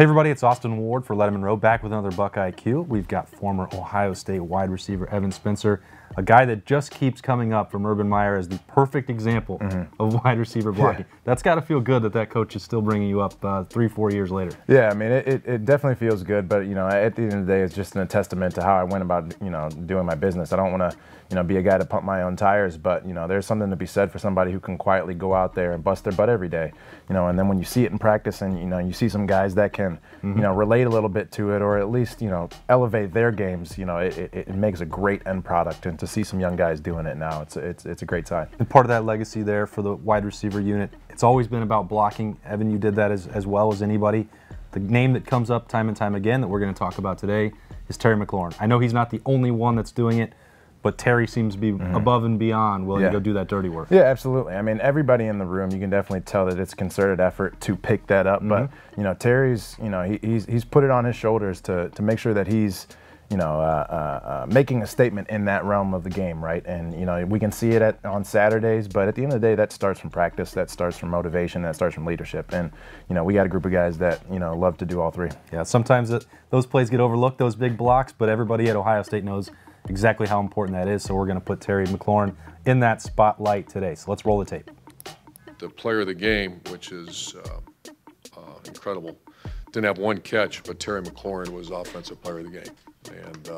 Hey everybody, it's Austin Ward for Lettermen Row, back with another BuckIQ. We've got former Ohio State wide receiver Evan Spencer, a guy that just keeps coming up from Urban Meyer as the perfect example of wide receiver blocking. Yeah. That's got to feel good that coach is still bringing you up 3-4 years later. Yeah, I mean, it definitely feels good, but, you know, at the end of the day, it's just a testament to how I went about, you know, doing my business. I don't want to, you know, be a guy to pump my own tires, but, you know, there's something to be said for somebody who can quietly go out there and bust their butt every day, you know, and then when you see it in practice and, you know, you see some guys that can, you know, relate a little bit to it or at least, you know, elevate their games, you know, it makes a great end product. And to see some young guys doing it now, it's a great sign. And part of that legacy there for the wide receiver unit, it's always been about blocking. Evan, you did that as well as anybody. The name that comes up time and time again that we're going to talk about today is Terry McLaurin. I know he's not the only one that's doing it, but Terry seems to be above and beyond willing to go do that dirty work. Yeah, absolutely. I mean, everybody in the room, you can definitely tell that it's a concerted effort to pick that up. But, you know, Terry's, you know, he's put it on his shoulders to make sure that he's, you know, making a statement in that realm of the game, right? And, you know, we can see it on Saturdays, but at the end of the day, that starts from practice, that starts from motivation, that starts from leadership. And, you know, we got a group of guys that, you know, love to do all three. Yeah, sometimes those plays get overlooked, those big blocks, but everybody at Ohio State knows exactly how important that is, so we're going to put Terry McLaurin in that spotlight today. So let's roll the tape. The player of the game, which is incredible. Didn't have one catch, but Terry McLaurin was offensive player of the game. And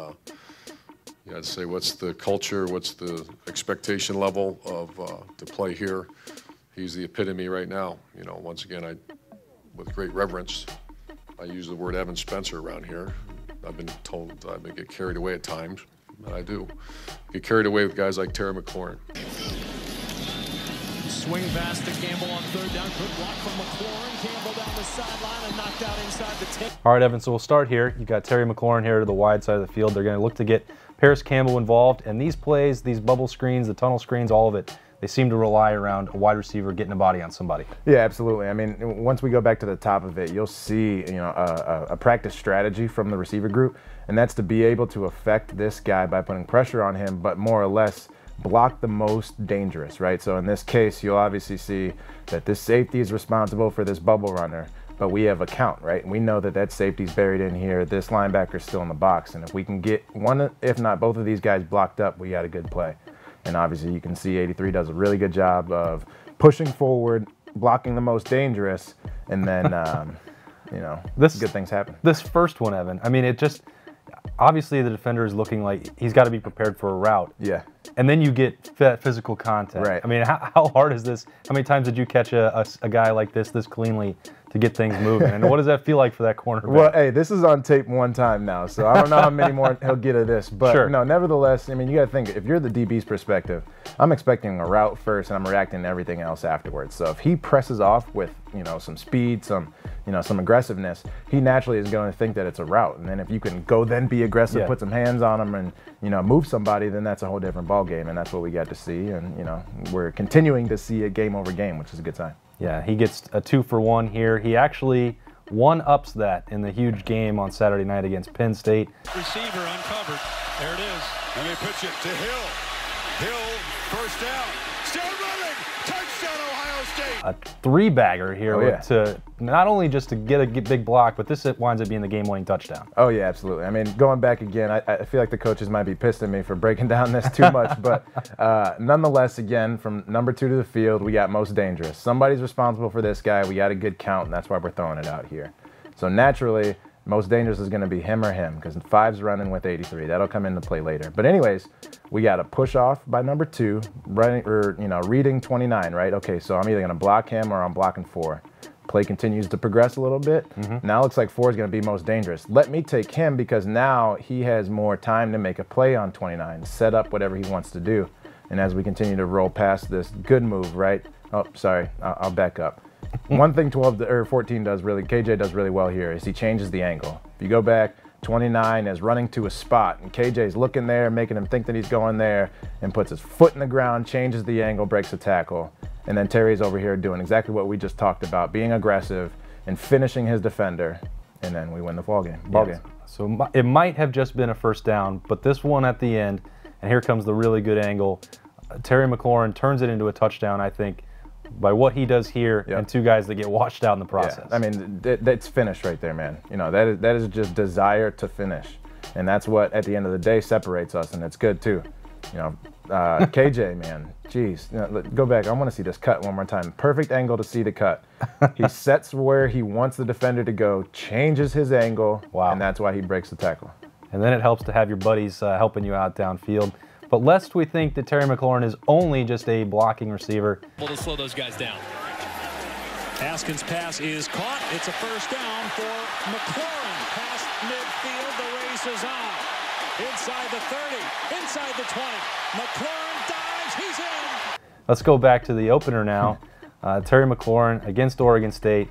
you got to say, what's the culture, what's the expectation level of to play here? He's the epitome right now. You know, once again, with great reverence, I use the word Evan Spencer around here. I've been told I may get carried away at times. And I do. Get carried away with guys like Terry McLaurin. Swing pass to Campbell on third down. Good block from McLaurin. Campbell down the sideline and knocked out inside the 10. All right, Evan, so we'll start here. You've got Terry McLaurin here to the wide side of the field. They're going to look to get Paris Campbell involved. And these plays, these bubble screens, the tunnel screens, all of it, they seem to rely around a wide receiver getting a body on somebody. Yeah, absolutely. I mean, once we go back to the top of it, you'll see, you know, a practice strategy from the receiver group, and that's to be able to affect this guy by putting pressure on him, but more or less block the most dangerous, right? So in this case, you'll obviously see that this safety is responsible for this bubble runner, but we have a count, right? And we know that that safety's buried in here. This linebacker's still in the box, and if we can get one, if not both of these guys blocked up, we got a good play. And obviously you can see 83 does a really good job of pushing forward, blocking the most dangerous, and then, you know, good things happen. This first one, Evan, I mean, it just, obviously the defender is looking like he's got to be prepared for a route. Yeah. And then you get physical contact. Right. I mean, how hard is this? How many times did you catch a guy like this cleanly to get things moving? And what does that feel like for that cornerback? Well, hey, this is on tape one time now, so I don't know how many more he'll get of this. But no, nevertheless, I mean, you got to think, if you're the DB's perspective, I'm expecting a route first, and I'm reacting to everything else afterwards. So if he presses off with, you know, some speed, some aggressiveness, he naturally is going to think that it's a route. And then if you can go then be aggressive, put some hands on him, and, you know, move somebody, then that's a whole different ball game, and that's what we got to see. And, you know, we're continuing to see a game over game, which is a good sign. Yeah, he gets a 2-for-1 here. He actually one-ups that in the huge game on Saturday night against Penn State. Receiver uncovered. There it is. And they pitch it to Hill. Hill, first down. Still running. Touchdown, Ohio State. A three-bagger here to not only just to get a big block, but this winds up being the game-winning touchdown. Oh, yeah, absolutely. I mean, going back again, I feel like the coaches might be pissed at me for breaking down this too much, but nonetheless, again, from number 2 to the field, we got most dangerous. Somebody's responsible for this guy. We got a good count, and that's why we're throwing it out here. So naturally, most dangerous is going to be him or him, because 5's running with 83. That'll come into play later. But anyways, we got a push off by number 2, running, or, you know, reading 29, right? Okay, so I'm either going to block him or I'm blocking 4. Play continues to progress a little bit. Now it looks like 4 is going to be most dangerous. Let me take him, because now he has more time to make a play on 29, set up whatever he wants to do. And as we continue to roll past this good move, right? Oh, sorry, I'll back up. One thing 14 does really, KJ does really well here, is he changes the angle. If you go back, 29 is running to a spot, and KJ's looking there, making him think that he's going there, and puts his foot in the ground, changes the angle, breaks a tackle. And then Terry's over here doing exactly what we just talked about, being aggressive and finishing his defender, and then we win the ball game. So it might have just been a first down, but this one at the end, and here comes the really good angle. Terry McLaurin turns it into a touchdown, I think. by what he does here Yep. and 2 guys that get washed out in the process. Yeah, I mean, that's finish right there, man. You know, that is just desire to finish. And that's what, at the end of the day, separates us, and it's good, too. You know, KJ, man, geez. You know, go back. I want to see this cut one more time. Perfect angle to see the cut. He sets where he wants the defender to go, changes his angle, and that's why he breaks the tackle. And then it helps to have your buddies helping you out downfield. But lest we think that Terry McLaurin is only just a blocking receiver. Able to slow those guys down. Haskins' pass is caught. It's a first down for McLaurin. Past midfield, the race is on. Inside the 30, inside the 20. McLaurin dives, he's in. Let's go back to the opener now. Terry McLaurin against Oregon State.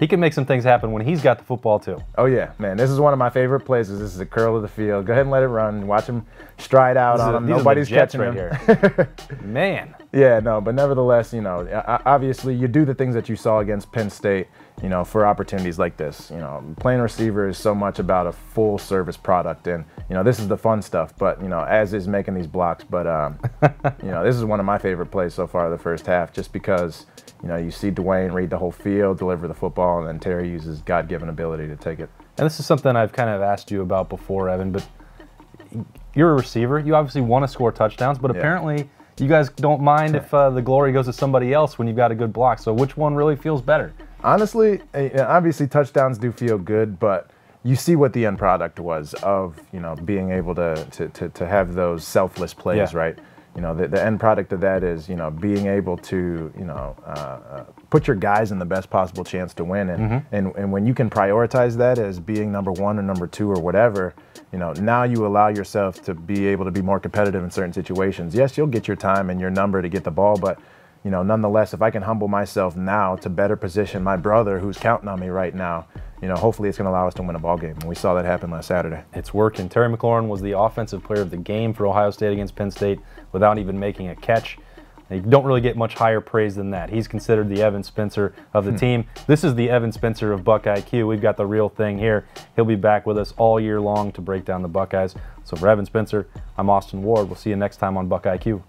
He can make some things happen when he's got the football too. Oh yeah, man, this is one of my favorite plays. This is a curl of the field. Go ahead and let it run. Watch him stride out on him. Nobody's catching him. Here. Man. Yeah, no, but nevertheless, you know, obviously you do the things that you saw against Penn State, you know, for opportunities like this. You know, playing receiver is so much about a full service product, and you know, this is the fun stuff. But you know, as is making these blocks. But you know, this is one of my favorite plays so far of the first half, just because you know you see Dwayne read the whole field, deliver the football, and then Terry uses God-given ability to take it. And this is something I've kind of asked you about before, Evan. But you're a receiver. You obviously want to score touchdowns, but apparently you guys don't mind if the glory goes to somebody else when you've got a good block. So which one really feels better? Honestly, obviously touchdowns do feel good, but you see what the end product was of, you know, being able to have those selfless plays, right? You know, the end product of that is, you know, being able to, you know, put your guys in the best possible chance to win. And when you can prioritize that as being number 1 or number 2 or whatever, you know, now you allow yourself to be able to be more competitive in certain situations. Yes, you'll get your time and your number to get the ball, but you know, nonetheless, if I can humble myself now to better position my brother who's counting on me right now, you know, hopefully it's going to allow us to win a ball game. And we saw that happen last Saturday. It's working. Terry McLaurin was the offensive player of the game for Ohio State against Penn State without even making a catch. You don't really get much higher praise than that. He's considered the Evan Spencer of the team. This is the Evan Spencer of BuckIQ. We've got the real thing here. He'll be back with us all year long to break down the Buckeyes. So for Evan Spencer, I'm Austin Ward. We'll see you next time on BuckIQ.